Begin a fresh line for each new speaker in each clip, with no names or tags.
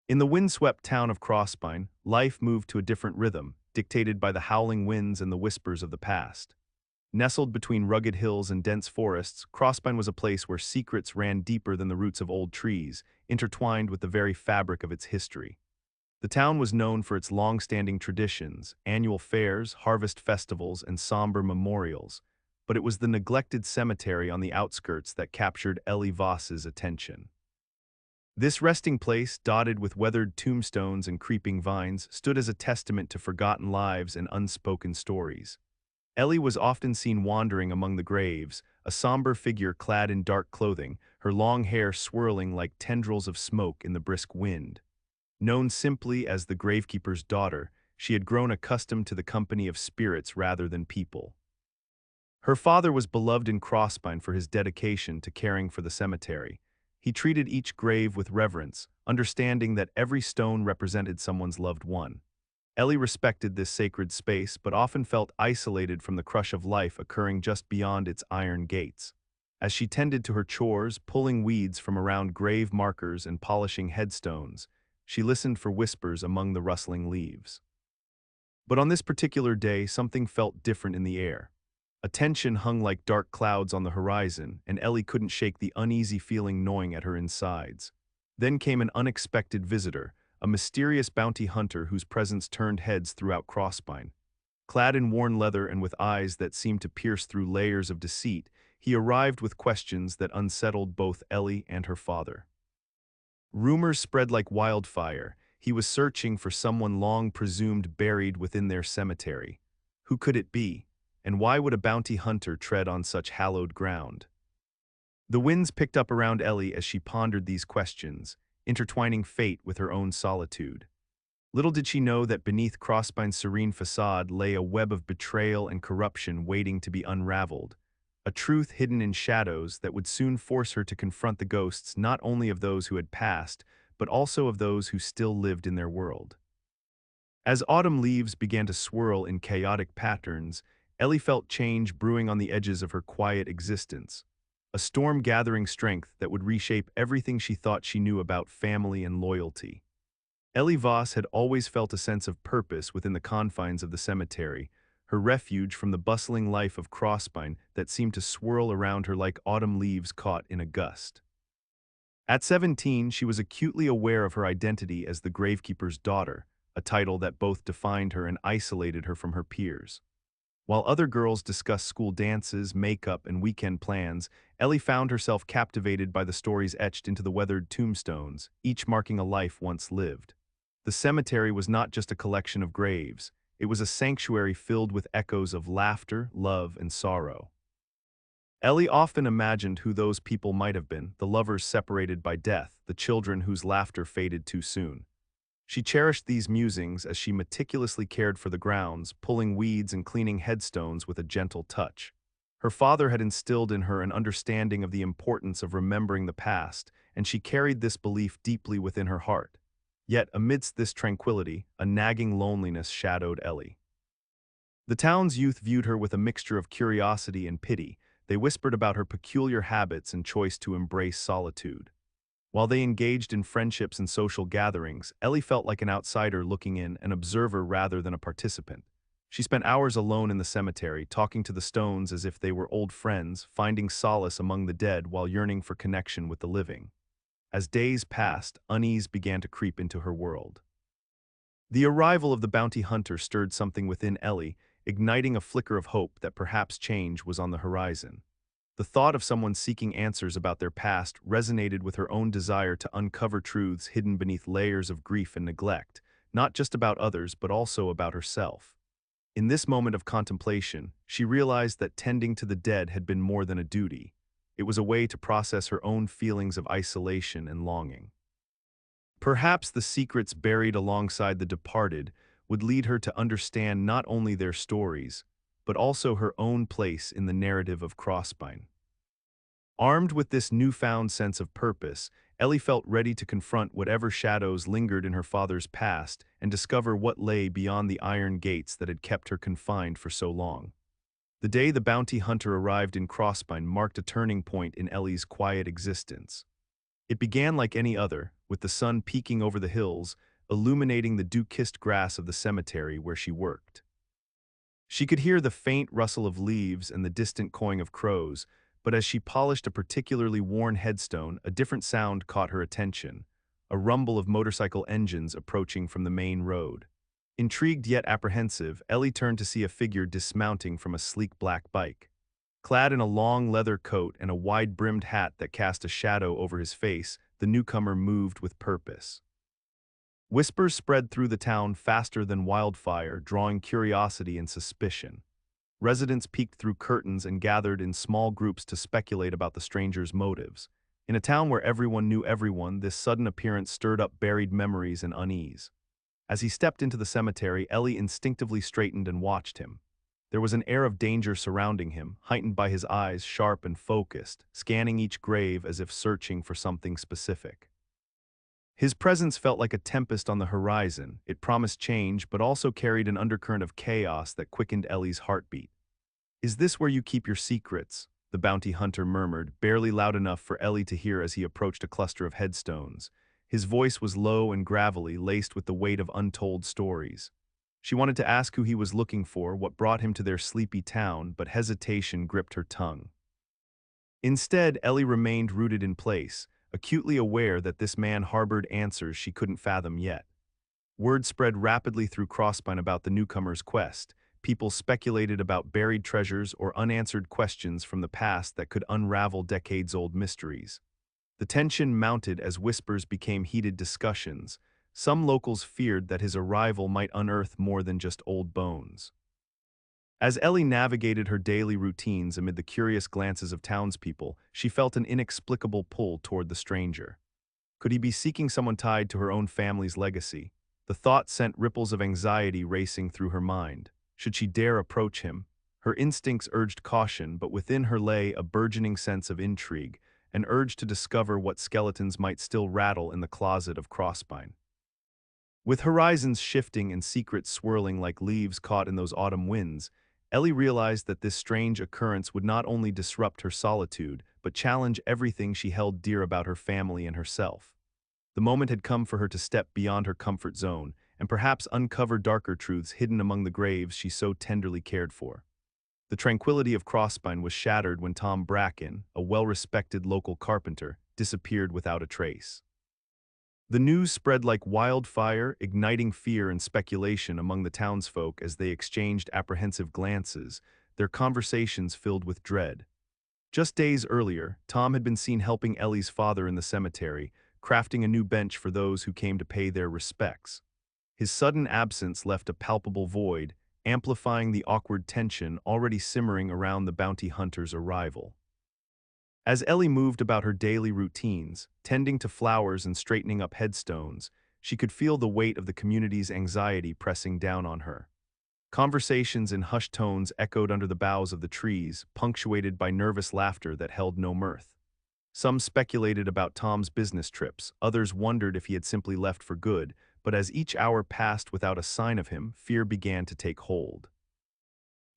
In the windswept town of Crosspine, life moved to a different rhythm, dictated by the howling winds and the whispers of the past. Nestled between rugged hills and dense forests, Crosspine was a place where secrets ran deeper than the roots of old trees, intertwined with the very fabric of its history. The town was known for its long-standing traditions, annual fairs, harvest festivals, and somber memorials, but it was the neglected cemetery on the outskirts that captured Ellie Voss's attention. This resting place, dotted with weathered tombstones and creeping vines, stood as a testament to forgotten lives and unspoken stories. Ellie was often seen wandering among the graves, a somber figure clad in dark clothing, her long hair swirling like tendrils of smoke in the brisk wind. Known simply as the Gravekeeper's daughter, she had grown accustomed to the company of spirits rather than people. Her father was beloved in Crosspine for his dedication to caring for the cemetery. He treated each grave with reverence, understanding that every stone represented someone's loved one. Ellie respected this sacred space but often felt isolated from the crush of life occurring just beyond its iron gates. As she tended to her chores, pulling weeds from around grave markers and polishing headstones, she listened for whispers among the rustling leaves. But on this particular day, something felt different in the air. A tension hung like dark clouds on the horizon, and Ellie couldn't shake the uneasy feeling gnawing at her insides. Then came an unexpected visitor, a mysterious bounty hunter whose presence turned heads throughout Crosspine. Clad in worn leather and with eyes that seemed to pierce through layers of deceit, he arrived with questions that unsettled both Ellie and her father. Rumors spread like wildfire. He was searching for someone long presumed buried within their cemetery. Who could it be? And why would a bounty hunter tread on such hallowed ground? The winds picked up around Ellie as she pondered these questions, intertwining fate with her own solitude. Little did she know that beneath Crosspine's serene facade lay a web of betrayal and corruption waiting to be unraveled, a truth hidden in shadows that would soon force her to confront the ghosts not only of those who had passed, but also of those who still lived in their world. As autumn leaves began to swirl in chaotic patterns, Ellie felt change brewing on the edges of her quiet existence, a storm gathering strength that would reshape everything she thought she knew about family and loyalty. Ellie Voss had always felt a sense of purpose within the confines of the cemetery, her refuge from the bustling life of Crosspine that seemed to swirl around her like autumn leaves caught in a gust. At 17, she was acutely aware of her identity as the Gravekeeper's daughter, a title that both defined her and isolated her from her peers. While other girls discussed school dances, makeup, and weekend plans, Ellie found herself captivated by the stories etched into the weathered tombstones, each marking a life once lived. The cemetery was not just a collection of graves, it was a sanctuary filled with echoes of laughter, love, and sorrow. Ellie often imagined who those people might have been, the lovers separated by death, the children whose laughter faded too soon. She cherished these musings as she meticulously cared for the grounds, pulling weeds and cleaning headstones with a gentle touch. Her father had instilled in her an understanding of the importance of remembering the past, and she carried this belief deeply within her heart. Yet, amidst this tranquility, a nagging loneliness shadowed Ellie. The town's youth viewed her with a mixture of curiosity and pity. They whispered about her peculiar habits and choice to embrace solitude. While they engaged in friendships and social gatherings, Ellie felt like an outsider looking in, an observer rather than a participant. She spent hours alone in the cemetery, talking to the stones as if they were old friends, finding solace among the dead while yearning for connection with the living. As days passed, unease began to creep into her world. The arrival of the bounty hunter stirred something within Ellie, igniting a flicker of hope that perhaps change was on the horizon. The thought of someone seeking answers about their past resonated with her own desire to uncover truths hidden beneath layers of grief and neglect, not just about others but also about herself. In this moment of contemplation, she realized that tending to the dead had been more than a duty. It was a way to process her own feelings of isolation and longing. Perhaps the secrets buried alongside the departed would lead her to understand not only their stories, but also her own place in the narrative of Crosspine. Armed with this newfound sense of purpose, Ellie felt ready to confront whatever shadows lingered in her father's past and discover what lay beyond the iron gates that had kept her confined for so long. The day the bounty hunter arrived in Crosspine marked a turning point in Ellie's quiet existence. It began like any other, with the sun peeking over the hills, illuminating the dew-kissed grass of the cemetery where she worked. She could hear the faint rustle of leaves and the distant cawing of crows, but as she polished a particularly worn headstone, a different sound caught her attention, a rumble of motorcycle engines approaching from the main road. Intrigued yet apprehensive, Ellie turned to see a figure dismounting from a sleek black bike. Clad in a long leather coat and a wide-brimmed hat that cast a shadow over his face, the newcomer moved with purpose. Whispers spread through the town faster than wildfire, drawing curiosity and suspicion. Residents peeked through curtains and gathered in small groups to speculate about the stranger's motives. In a town where everyone knew everyone, this sudden appearance stirred up buried memories and unease. As he stepped into the cemetery, Ellie instinctively straightened and watched him. There was an air of danger surrounding him, heightened by his eyes, sharp and focused, scanning each grave as if searching for something specific. His presence felt like a tempest on the horizon. It promised change, but also carried an undercurrent of chaos that quickened Ellie's heartbeat. "Is this where you keep your secrets?" the bounty hunter murmured, barely loud enough for Ellie to hear as he approached a cluster of headstones. His voice was low and gravelly, laced with the weight of untold stories. She wanted to ask who he was looking for, what brought him to their sleepy town, but hesitation gripped her tongue. Instead, Ellie remained rooted in place, acutely aware that this man harbored answers she couldn't fathom yet. Word spread rapidly through Crosspine about the newcomer's quest. People speculated about buried treasures or unanswered questions from the past that could unravel decades-old mysteries. The tension mounted as whispers became heated discussions. Some locals feared that his arrival might unearth more than just old bones. As Ellie navigated her daily routines amid the curious glances of townspeople, she felt an inexplicable pull toward the stranger. Could he be seeking someone tied to her own family's legacy? The thought sent ripples of anxiety racing through her mind. Should she dare approach him? Her instincts urged caution, but within her lay a burgeoning sense of intrigue, an urge to discover what skeletons might still rattle in the closet of Crosspine. With horizons shifting and secrets swirling like leaves caught in those autumn winds, Ellie realized that this strange occurrence would not only disrupt her solitude, but challenge everything she held dear about her family and herself. The moment had come for her to step beyond her comfort zone, and perhaps uncover darker truths hidden among the graves she so tenderly cared for. The tranquility of Crosspine was shattered when Tom Bracken, a well-respected local carpenter, disappeared without a trace. The news spread like wildfire, igniting fear and speculation among the townsfolk as they exchanged apprehensive glances, their conversations filled with dread. Just days earlier, Tom had been seen helping Ellie's father in the cemetery, crafting a new bench for those who came to pay their respects. His sudden absence left a palpable void, amplifying the awkward tension already simmering around the bounty hunter's arrival. As Ellie moved about her daily routines, tending to flowers and straightening up headstones, she could feel the weight of the community's anxiety pressing down on her. Conversations in hushed tones echoed under the boughs of the trees, punctuated by nervous laughter that held no mirth. Some speculated about Tom's business trips, others wondered if he had simply left for good, but as each hour passed without a sign of him, fear began to take hold.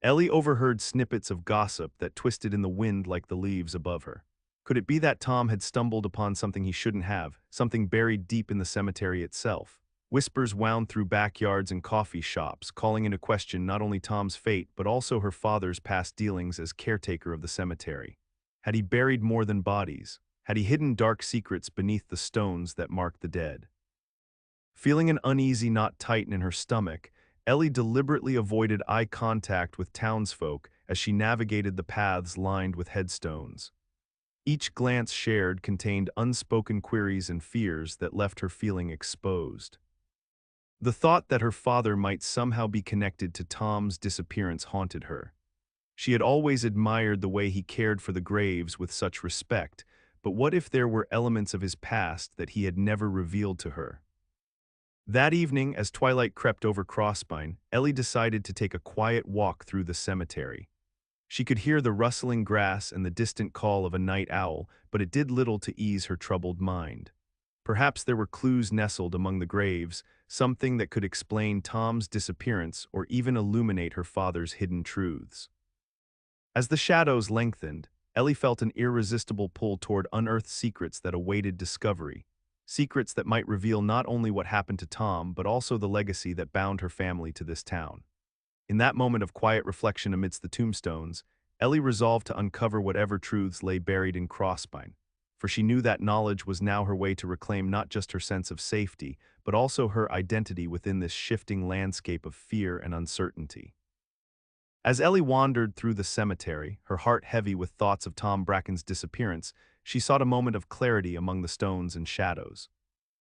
Ellie overheard snippets of gossip that twisted in the wind like the leaves above her. Could it be that Tom had stumbled upon something he shouldn't have, something buried deep in the cemetery itself? Whispers wound through backyards and coffee shops, calling into question not only Tom's fate but also her father's past dealings as caretaker of the cemetery. Had he buried more than bodies? Had he hidden dark secrets beneath the stones that marked the dead? Feeling an uneasy knot tighten in her stomach, Ellie deliberately avoided eye contact with townsfolk as she navigated the paths lined with headstones. Each glance shared contained unspoken queries and fears that left her feeling exposed. The thought that her father might somehow be connected to Tom's disappearance haunted her. She had always admired the way he cared for the graves with such respect, but what if there were elements of his past that he had never revealed to her? That evening, as twilight crept over Crosspine, Ellie decided to take a quiet walk through the cemetery. She could hear the rustling grass and the distant call of a night owl, but it did little to ease her troubled mind. Perhaps there were clues nestled among the graves, something that could explain Tom's disappearance or even illuminate her father's hidden truths. As the shadows lengthened, Ellie felt an irresistible pull toward unearthed secrets that awaited discovery. Secrets that might reveal not only what happened to Tom, but also the legacy that bound her family to this town. In that moment of quiet reflection amidst the tombstones, Ellie resolved to uncover whatever truths lay buried in Crosspine, for she knew that knowledge was now her way to reclaim not just her sense of safety, but also her identity within this shifting landscape of fear and uncertainty. As Ellie wandered through the cemetery, her heart heavy with thoughts of Tom Bracken's disappearance, she sought a moment of clarity among the stones and shadows.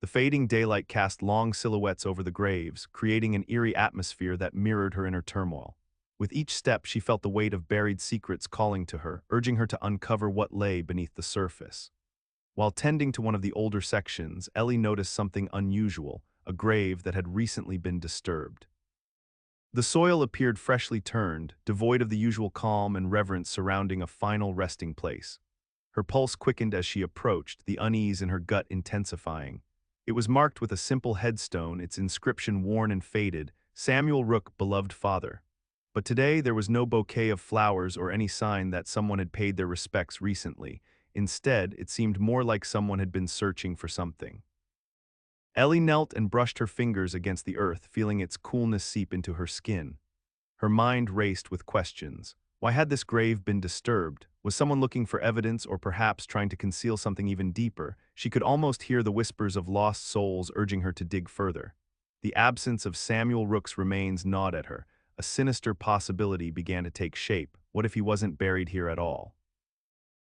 The fading daylight cast long silhouettes over the graves, creating an eerie atmosphere that mirrored her inner turmoil. With each step, she felt the weight of buried secrets calling to her, urging her to uncover what lay beneath the surface. While tending to one of the older sections, Ellie noticed something unusual, a grave that had recently been disturbed. The soil appeared freshly turned, devoid of the usual calm and reverence surrounding a final resting place. Her pulse quickened as she approached, the unease in her gut intensifying. It was marked with a simple headstone, its inscription worn and faded, "Samuel Rook, beloved father." But today there was no bouquet of flowers or any sign that someone had paid their respects recently. Instead, it seemed more like someone had been searching for something. Ellie knelt and brushed her fingers against the earth, feeling its coolness seep into her skin. Her mind raced with questions. Why had this grave been disturbed? Was someone looking for evidence or perhaps trying to conceal something even deeper? She could almost hear the whispers of lost souls urging her to dig further. The absence of Samuel Rook's remains gnawed at her. A sinister possibility began to take shape. What if he wasn't buried here at all?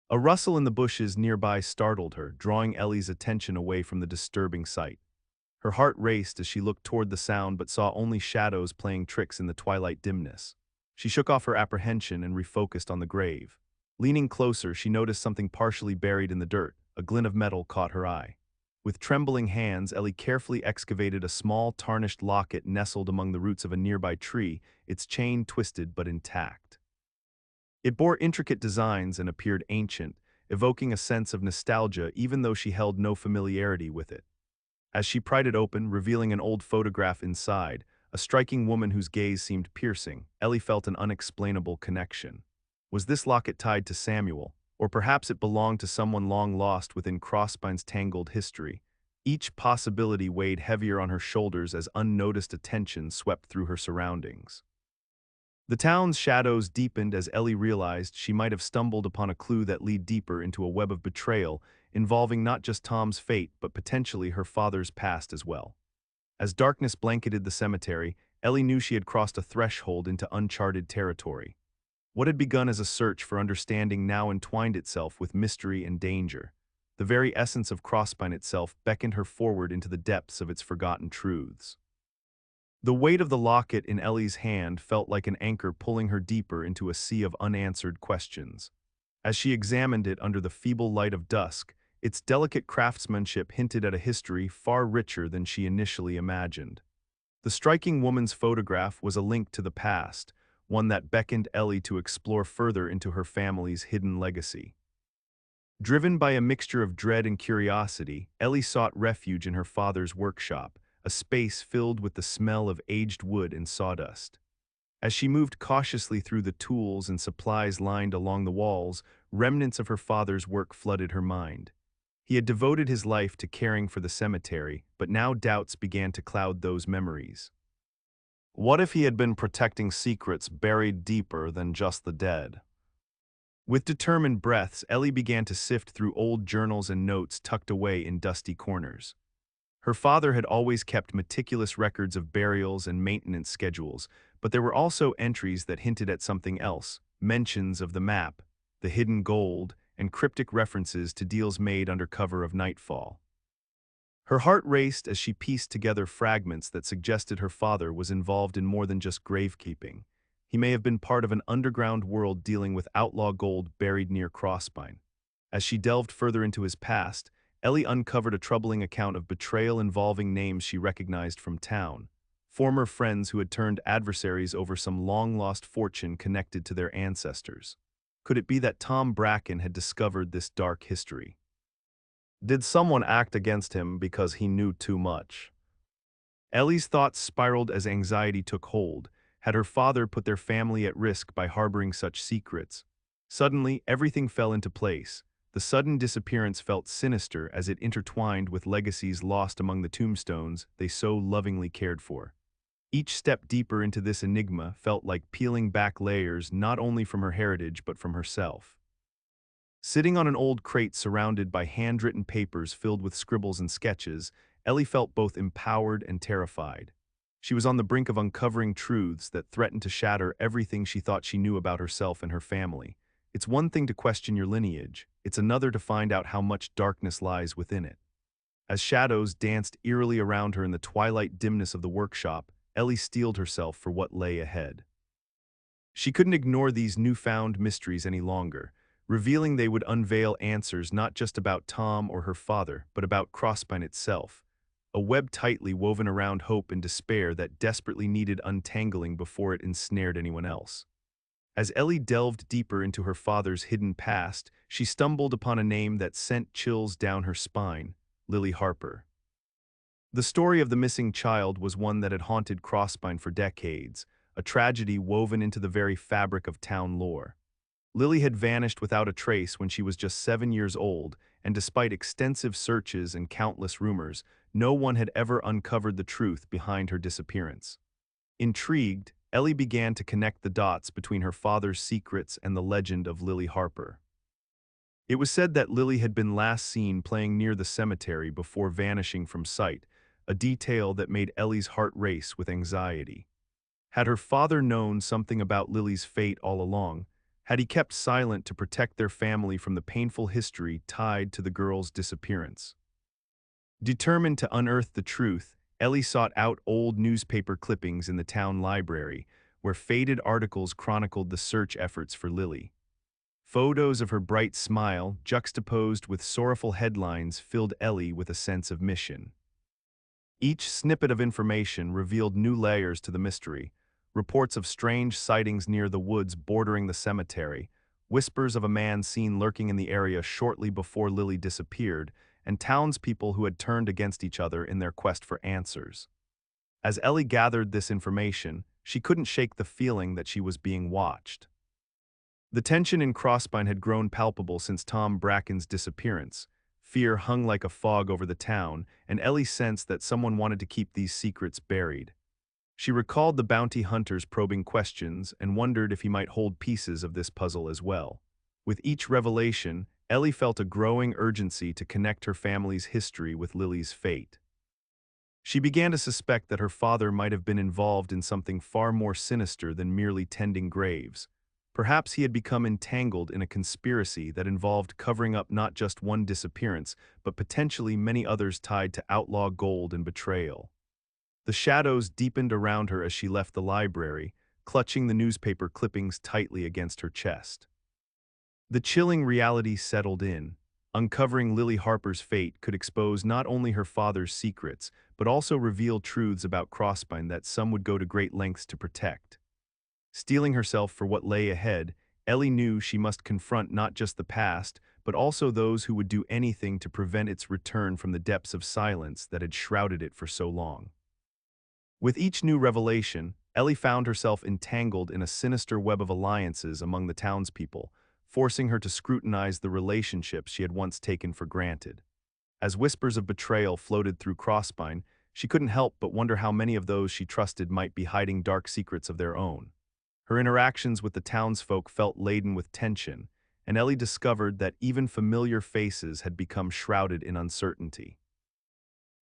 A rustle in the bushes nearby startled her, drawing Ellie's attention away from the disturbing sight. Her heart raced as she looked toward the sound but saw only shadows playing tricks in the twilight dimness. She shook off her apprehension and refocused on the grave. Leaning closer, she noticed something partially buried in the dirt. A glint of metal caught her eye. With trembling hands, Ellie carefully excavated a small, tarnished locket nestled among the roots of a nearby tree, its chain twisted but intact. It bore intricate designs and appeared ancient, evoking a sense of nostalgia even though she held no familiarity with it. As she pried it open, revealing an old photograph inside, a striking woman whose gaze seemed piercing, Ellie felt an unexplainable connection. Was this locket tied to Samuel, or perhaps it belonged to someone long lost within Crosspine's tangled history? Each possibility weighed heavier on her shoulders as unnoticed attention swept through her surroundings. The town's shadows deepened as Ellie realized she might have stumbled upon a clue that led deeper into a web of betrayal involving not just Tom's fate but potentially her father's past as well. As darkness blanketed the cemetery, Ellie knew she had crossed a threshold into uncharted territory. What had begun as a search for understanding now entwined itself with mystery and danger. The very essence of Crosspine itself beckoned her forward into the depths of its forgotten truths. The weight of the locket in Ellie's hand felt like an anchor pulling her deeper into a sea of unanswered questions. As she examined it under the feeble light of dusk, its delicate craftsmanship hinted at a history far richer than she initially imagined. The striking woman's photograph was a link to the past, one that beckoned Ellie to explore further into her family's hidden legacy. Driven by a mixture of dread and curiosity, Ellie sought refuge in her father's workshop, a space filled with the smell of aged wood and sawdust. As she moved cautiously through the tools and supplies lined along the walls, remnants of her father's work flooded her mind. He had devoted his life to caring for the cemetery, but now doubts began to cloud those memories. What if he had been protecting secrets buried deeper than just the dead? With determined breaths, Ellie began to sift through old journals and notes tucked away in dusty corners. Her father had always kept meticulous records of burials and maintenance schedules, but there were also entries that hinted at something else, mentions of the map, the hidden gold, and cryptic references to deals made under cover of nightfall. Her heart raced as she pieced together fragments that suggested her father was involved in more than just gravekeeping. He may have been part of an underground world dealing with outlaw gold buried near Crosspine. As she delved further into his past, Ellie uncovered a troubling account of betrayal involving names she recognized from town, former friends who had turned adversaries over some long-lost fortune connected to their ancestors. Could it be that Tom Bracken had discovered this dark history? Did someone act against him because he knew too much? Ellie's thoughts spiraled as anxiety took hold. Had her father put their family at risk by harboring such secrets? Suddenly, everything fell into place. The sudden disappearance felt sinister as it intertwined with legacies lost among the tombstones they so lovingly cared for. Each step deeper into this enigma felt like peeling back layers not only from her heritage but from herself. Sitting on an old crate surrounded by handwritten papers filled with scribbles and sketches, Ellie felt both empowered and terrified. She was on the brink of uncovering truths that threatened to shatter everything she thought she knew about herself and her family. It's one thing to question your lineage, it's another to find out how much darkness lies within it. As shadows danced eerily around her in the twilight dimness of the workshop, Ellie steeled herself for what lay ahead. She couldn't ignore these newfound mysteries any longer, revealing they would unveil answers not just about Tom or her father, but about Crosspine itself, a web tightly woven around hope and despair that desperately needed untangling before it ensnared anyone else. As Ellie delved deeper into her father's hidden past, she stumbled upon a name that sent chills down her spine: Lily Harper. The story of the missing child was one that had haunted Crosspine for decades, a tragedy woven into the very fabric of town lore. Lily had vanished without a trace when she was just 7 years old, and despite extensive searches and countless rumors, no one had ever uncovered the truth behind her disappearance. Intrigued, Ellie began to connect the dots between her father's secrets and the legend of Lily Harper. It was said that Lily had been last seen playing near the cemetery before vanishing from sight, a detail that made Ellie's heart race with anxiety. Had her father known something about Lily's fate all along? Had he kept silent to protect their family from the painful history tied to the girl's disappearance? Determined to unearth the truth, Ellie sought out old newspaper clippings in the town library, where faded articles chronicled the search efforts for Lily. Photos of her bright smile, juxtaposed with sorrowful headlines, filled Ellie with a sense of mission. Each snippet of information revealed new layers to the mystery: reports of strange sightings near the woods bordering the cemetery, whispers of a man seen lurking in the area shortly before Lily disappeared, and townspeople who had turned against each other in their quest for answers. As Ellie gathered this information, she couldn't shake the feeling that she was being watched. The tension in Crosspine had grown palpable since Tom Bracken's disappearance. Fear hung like a fog over the town, and Ellie sensed that someone wanted to keep these secrets buried. She recalled the bounty hunter's probing questions and wondered if he might hold pieces of this puzzle as well. With each revelation, Ellie felt a growing urgency to connect her family's history with Lily's fate. She began to suspect that her father might have been involved in something far more sinister than merely tending graves. Perhaps he had become entangled in a conspiracy that involved covering up not just one disappearance, but potentially many others tied to outlaw gold and betrayal. The shadows deepened around her as she left the library, clutching the newspaper clippings tightly against her chest. The chilling reality settled in. Uncovering Lily Harper's fate could expose not only her father's secrets, but also reveal truths about Crosspine that some would go to great lengths to protect. Steeling herself for what lay ahead, Ellie knew she must confront not just the past, but also those who would do anything to prevent its return from the depths of silence that had shrouded it for so long. With each new revelation, Ellie found herself entangled in a sinister web of alliances among the townspeople, forcing her to scrutinize the relationships she had once taken for granted. As whispers of betrayal floated through Crosspine, she couldn't help but wonder how many of those she trusted might be hiding dark secrets of their own. Her interactions with the townsfolk felt laden with tension, and Ellie discovered that even familiar faces had become shrouded in uncertainty.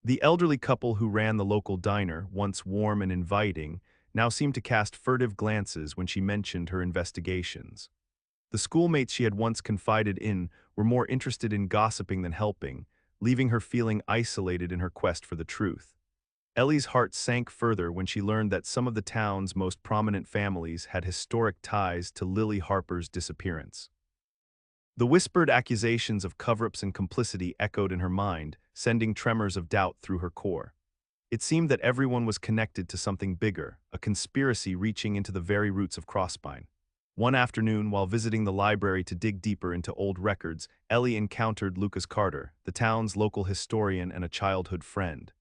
The elderly couple who ran the local diner, once warm and inviting, now seemed to cast furtive glances when she mentioned her investigations. The schoolmates she had once confided in were more interested in gossiping than helping, leaving her feeling isolated in her quest for the truth. Ellie's heart sank further when she learned that some of the town's most prominent families had historic ties to Lily Harper's disappearance. The whispered accusations of cover-ups and complicity echoed in her mind, sending tremors of doubt through her core. It seemed that everyone was connected to something bigger, a conspiracy reaching into the very roots of Crosspine. One afternoon, while visiting the library to dig deeper into old records, Ellie encountered Lucas Carter, the town's local historian and a childhood friend.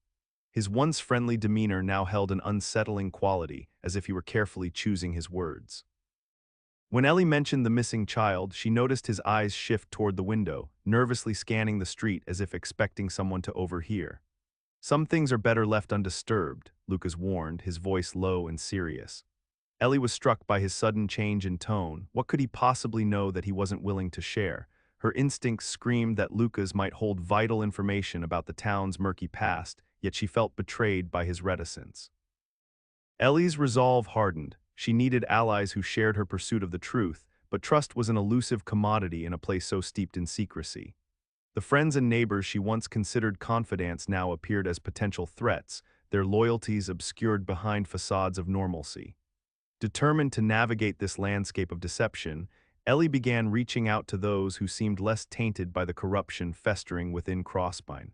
His once friendly demeanor now held an unsettling quality, as if he were carefully choosing his words. When Ellie mentioned the missing child, she noticed his eyes shift toward the window, nervously scanning the street as if expecting someone to overhear. Some things are better left undisturbed, Lucas warned, his voice low and serious. Ellie was struck by his sudden change in tone. What could he possibly know that he wasn't willing to share? Her instincts screamed that Lucas might hold vital information about the town's murky past, yet she felt betrayed by his reticence. Ellie's resolve hardened. She needed allies who shared her pursuit of the truth, but trust was an elusive commodity in a place so steeped in secrecy. The friends and neighbors she once considered confidants now appeared as potential threats, their loyalties obscured behind facades of normalcy. Determined to navigate this landscape of deception, Ellie began reaching out to those who seemed less tainted by the corruption festering within Crosspine.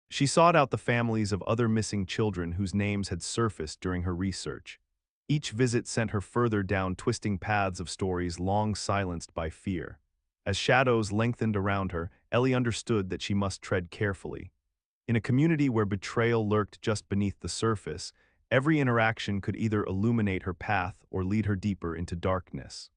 She sought out the families of other missing children whose names had surfaced during her research. Each visit sent her further down twisting paths of stories long silenced by fear. As shadows lengthened around her, Ellie understood that she must tread carefully. In a community where betrayal lurked just beneath the surface, every interaction could either illuminate her path or lead her deeper into darkness.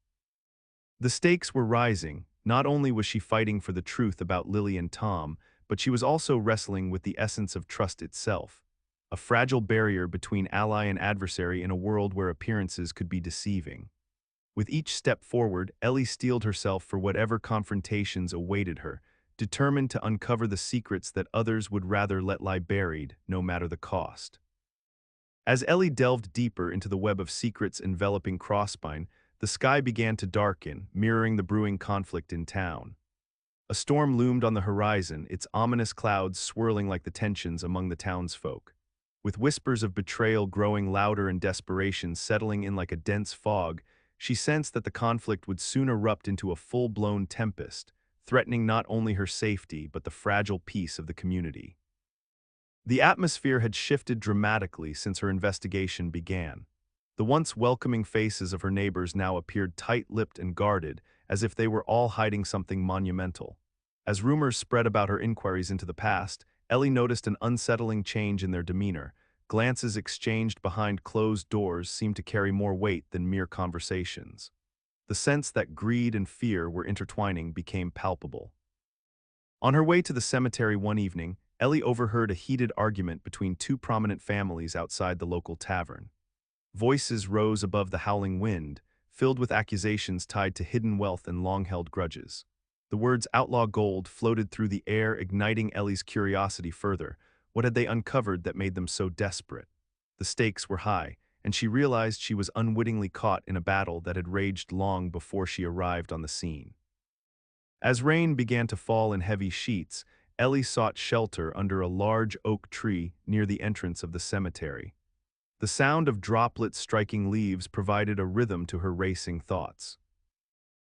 The stakes were rising. Not only was she fighting for the truth about Lily and Tom, but she was also wrestling with the essence of trust itself, a fragile barrier between ally and adversary in a world where appearances could be deceiving. With each step forward, Ellie steeled herself for whatever confrontations awaited her, determined to uncover the secrets that others would rather let lie buried, no matter the cost. As Ellie delved deeper into the web of secrets enveloping Crosspine, the sky began to darken, mirroring the brewing conflict in town. A storm loomed on the horizon, its ominous clouds swirling like the tensions among the townsfolk. With whispers of betrayal growing louder and desperation settling in like a dense fog, she sensed that the conflict would soon erupt into a full-blown tempest, threatening not only her safety but the fragile peace of the community. The atmosphere had shifted dramatically since her investigation began. The once welcoming faces of her neighbors now appeared tight-lipped and guarded, as if they were all hiding something monumental. As rumors spread about her inquiries into the past, Ellie noticed an unsettling change in their demeanor. Glances exchanged behind closed doors seemed to carry more weight than mere conversations. The sense that greed and fear were intertwining became palpable. On her way to the cemetery one evening, Ellie overheard a heated argument between two prominent families outside the local tavern. Voices rose above the howling wind, filled with accusations tied to hidden wealth and long-held grudges. The words outlaw gold floated through the air, igniting Ellie's curiosity further. What had they uncovered that made them so desperate? The stakes were high, and she realized she was unwittingly caught in a battle that had raged long before she arrived on the scene. As rain began to fall in heavy sheets, Ellie sought shelter under a large oak tree near the entrance of the cemetery. The sound of droplets striking leaves provided a rhythm to her racing thoughts.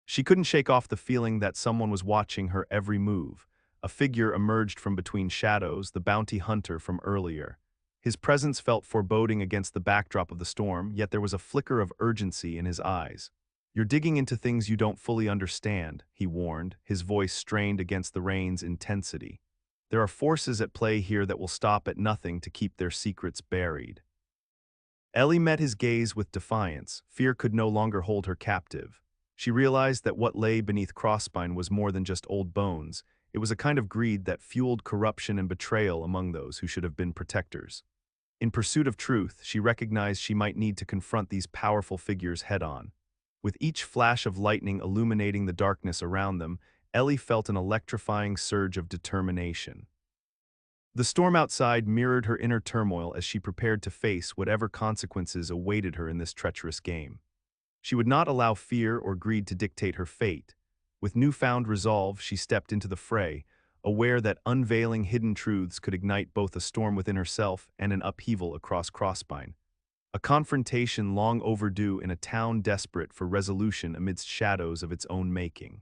She couldn't shake off the feeling that someone was watching her every move. A figure emerged from between shadows, the bounty hunter from earlier. His presence felt foreboding against the backdrop of the storm, yet there was a flicker of urgency in his eyes. "You're digging into things you don't fully understand," he warned, his voice strained against the rain's intensity. "There are forces at play here that will stop at nothing to keep their secrets buried." Ellie met his gaze with defiance. Fear could no longer hold her captive. She realized that what lay beneath Crosspine was more than just old bones. It was a kind of greed that fueled corruption and betrayal among those who should have been protectors. In pursuit of truth, she recognized she might need to confront these powerful figures head-on. With each flash of lightning illuminating the darkness around them, Ellie felt an electrifying surge of determination. The storm outside mirrored her inner turmoil as she prepared to face whatever consequences awaited her in this treacherous game. She would not allow fear or greed to dictate her fate. With newfound resolve, she stepped into the fray, aware that unveiling hidden truths could ignite both a storm within herself and an upheaval across Crosspine. A confrontation long overdue in a town desperate for resolution amidst shadows of its own making.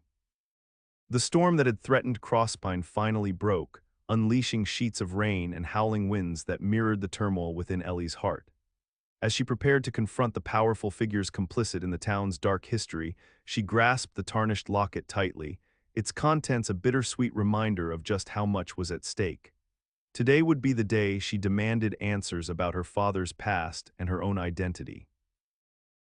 The storm that had threatened Crosspine finally broke, unleashing sheets of rain and howling winds that mirrored the turmoil within Ellie's heart. As she prepared to confront the powerful figures complicit in the town's dark history, she grasped the tarnished locket tightly, its contents a bittersweet reminder of just how much was at stake. Today would be the day she demanded answers about her father's past and her own identity.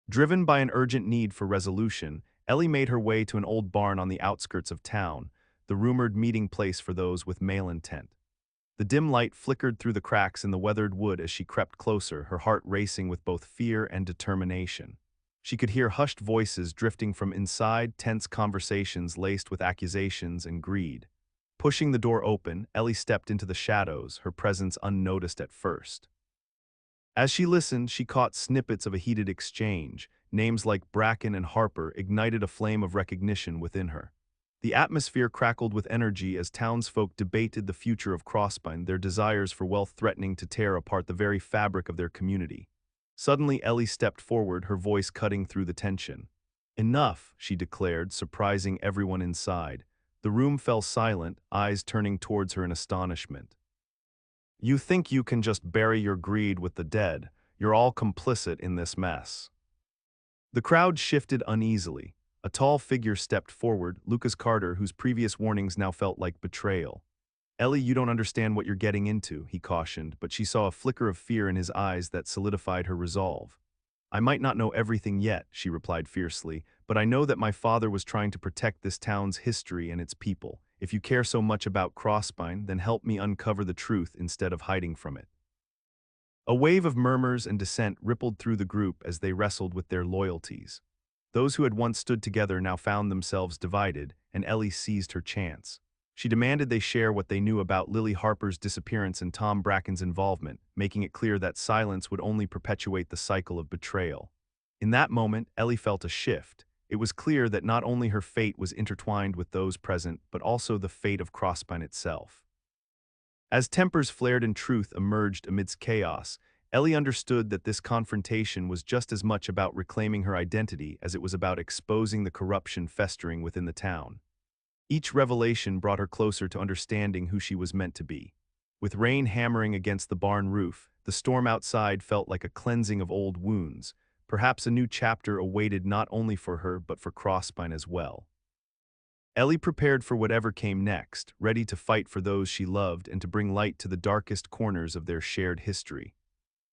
Driven by an urgent need for resolution, Ellie made her way to an old barn on the outskirts of town, the rumored meeting place for those with male intent. The dim light flickered through the cracks in the weathered wood as she crept closer, her heart racing with both fear and determination. She could hear hushed voices drifting from inside, tense conversations laced with accusations and greed. Pushing the door open, Ellie stepped into the shadows, her presence unnoticed at first. As she listened, she caught snippets of a heated exchange. Names like Bracken and Harper ignited a flame of recognition within her. The atmosphere crackled with energy as townsfolk debated the future of Crosspine, their desires for wealth threatening to tear apart the very fabric of their community. Suddenly, Ellie stepped forward, her voice cutting through the tension. "Enough," she declared, surprising everyone inside. The room fell silent, eyes turning towards her in astonishment. "You think you can just bury your greed with the dead? You're all complicit in this mess." The crowd shifted uneasily. A tall figure stepped forward, Lucas Carter, whose previous warnings now felt like betrayal. "Ellie, you don't understand what you're getting into," he cautioned, but she saw a flicker of fear in his eyes that solidified her resolve. "I might not know everything yet," she replied fiercely, "but I know that my father was trying to protect this town's history and its people. If you care so much about Crosspine, then help me uncover the truth instead of hiding from it." A wave of murmurs and dissent rippled through the group as they wrestled with their loyalties. Those who had once stood together now found themselves divided, and Ellie seized her chance. She demanded they share what they knew about Lily Harper's disappearance and Tom Bracken's involvement, making it clear that silence would only perpetuate the cycle of betrayal. In that moment, Ellie felt a shift. It was clear that not only her fate was intertwined with those present, but also the fate of Crosspine itself. As tempers flared and truth emerged amidst chaos, Ellie understood that this confrontation was just as much about reclaiming her identity as it was about exposing the corruption festering within the town. Each revelation brought her closer to understanding who she was meant to be. With rain hammering against the barn roof, the storm outside felt like a cleansing of old wounds. Perhaps a new chapter awaited not only for her but for Crosspine as well. Ellie prepared for whatever came next, ready to fight for those she loved and to bring light to the darkest corners of their shared history.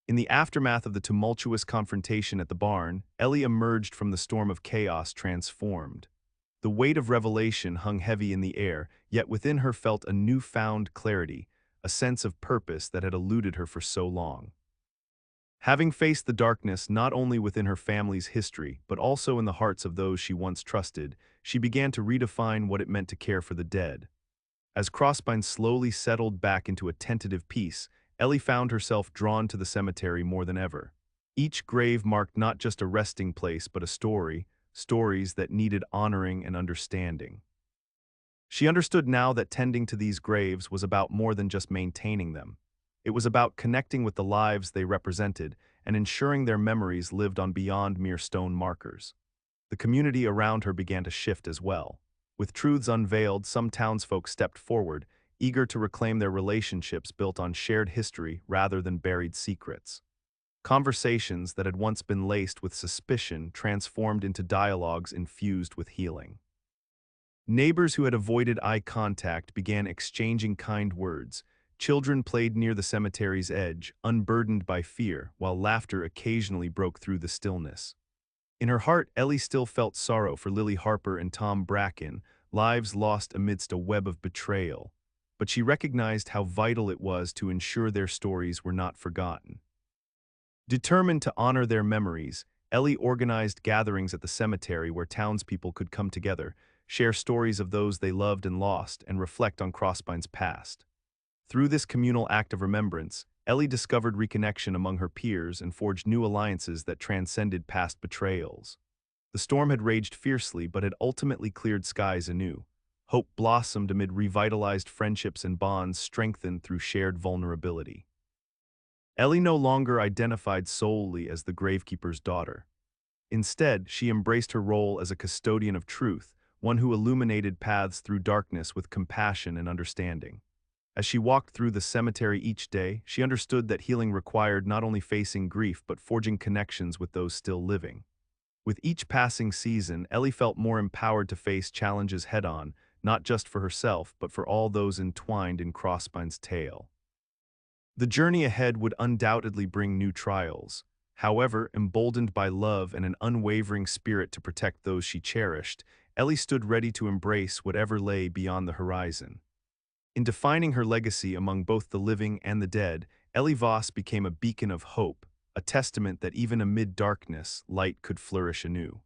In the aftermath of the tumultuous confrontation at the barn, Ellie emerged from the storm of chaos transformed. The weight of revelation hung heavy in the air, yet within her felt a newfound clarity, a sense of purpose that had eluded her for so long. Having faced the darkness not only within her family's history, but also in the hearts of those she once trusted, she began to redefine what it meant to care for the dead. As Crosspine slowly settled back into a tentative peace, Ellie found herself drawn to the cemetery more than ever. Each grave marked not just a resting place but a story, stories that needed honoring and understanding. She understood now that tending to these graves was about more than just maintaining them. It was about connecting with the lives they represented and ensuring their memories lived on beyond mere stone markers. The community around her began to shift as well. With truths unveiled, some townsfolk stepped forward, eager to reclaim their relationships built on shared history rather than buried secrets. Conversations that had once been laced with suspicion transformed into dialogues infused with healing. Neighbors who had avoided eye contact began exchanging kind words. Children played near the cemetery's edge, unburdened by fear, while laughter occasionally broke through the stillness. In her heart, Ellie still felt sorrow for Lily Harper and Tom Bracken, lives lost amidst a web of betrayal. But she recognized how vital it was to ensure their stories were not forgotten. Determined to honor their memories, Ellie organized gatherings at the cemetery where townspeople could come together, share stories of those they loved and lost, and reflect on Crosspine's past. Through this communal act of remembrance, Ellie discovered reconnection among her peers and forged new alliances that transcended past betrayals. The storm had raged fiercely but had ultimately cleared skies anew. Hope blossomed amid revitalized friendships and bonds strengthened through shared vulnerability. Ellie no longer identified solely as the Gravekeeper's daughter. Instead, she embraced her role as a custodian of truth, one who illuminated paths through darkness with compassion and understanding. As she walked through the cemetery each day, she understood that healing required not only facing grief but forging connections with those still living. With each passing season, Ellie felt more empowered to face challenges head-on, not just for herself but for all those entwined in Crosspine's tale. The journey ahead would undoubtedly bring new trials. However, emboldened by love and an unwavering spirit to protect those she cherished, Ellie stood ready to embrace whatever lay beyond the horizon. In defining her legacy among both the living and the dead, Ellie Voss became a beacon of hope, a testament that even amid darkness, light could flourish anew.